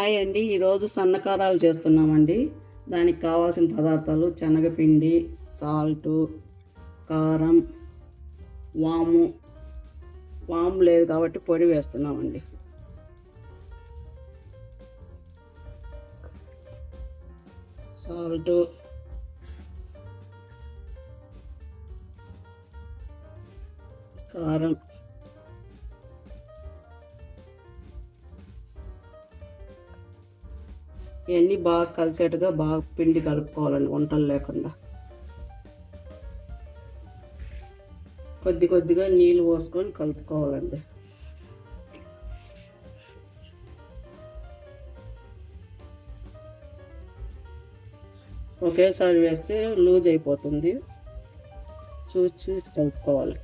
Hi అండి. ఈరోజు సన్నకారాలు చేస్తున్నామండి. దానికి కావాల్సిన పదార్థాలు శనగపిండి, సాల్టు, కారం, వాము. వాము లేదు కాబట్టి పొడి వేస్తున్నామండి. సాల్టు, కారం, ఇవన్నీ బాగా కలిసేట్టుగా బాగా పిండి కలుపుకోవాలండి, వంటలు లేకుండా. కొద్దిగా నీళ్ళు పోసుకొని కలుపుకోవాలండి. ఒకేసారి వేస్తే లూజ్ అయిపోతుంది. చూసి కలుపుకోవాలి.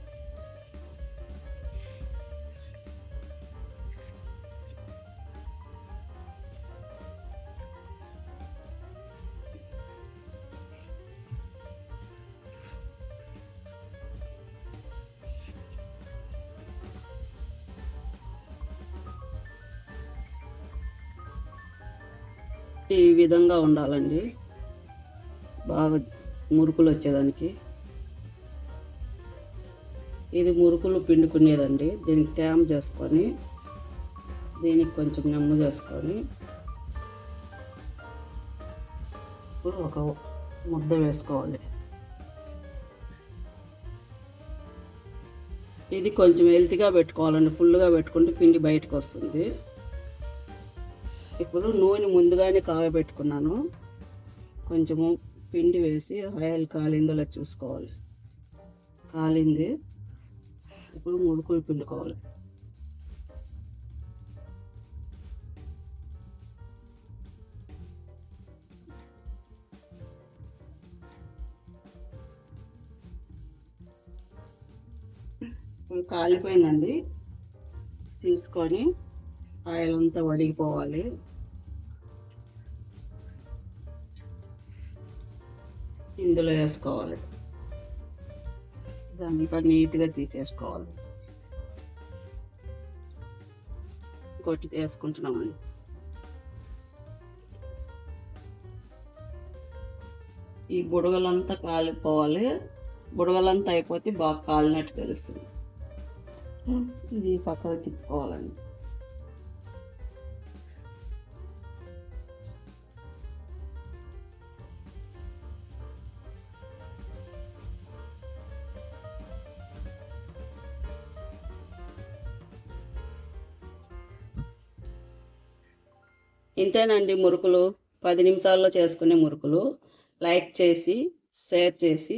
ఈ విధంగా ఉండాలండి, బాగా మురుకులు వచ్చేదానికి. ఇది మురుకులు పిండుకునేదండి. దీనికి తేమ చేసుకొని, దీనికి కొంచెం నెమ్ము చేసుకొని, ఇప్పుడు ఒక ముద్ద వేసుకోవాలి. ఇది కొంచెం హెల్తీగా పెట్టుకోవాలండి. ఫుల్గా పెట్టుకుంటే పిండి బయటకు వస్తుంది. ఇప్పుడు నూనె ముందుగానే కాగబెట్టుకున్నాను. కొంచెము పిండి వేసి ఆయిల్ కాలిందో లేదో చూసుకోవాలి. కాలింది. ఇప్పుడు మురుకులు పిండుకోవాలి. ఇప్పుడు కాలిపోయిందండి. తీసుకొని ఆయిల్ అంతా వడిగిపోవాలి. ఇందులో వేసుకోవాలి. ఇదంతా నీట్గా తీసేసుకోవాలి. కొట్టి వేసుకుంటున్నామండి. ఈ బుడగలంతా కాలిపోవాలి. బుడగలంతా అయిపోతే బాగా కాలినట్టు తెలుస్తుంది. ఇది పక్కకు తిప్పుకోవాలండి. ఇంతేనండి మురుకులు. 10 నిమిషాల్లో చేసుకునే మురుకులు. లైక్ చేసి, షేర్ చేసి,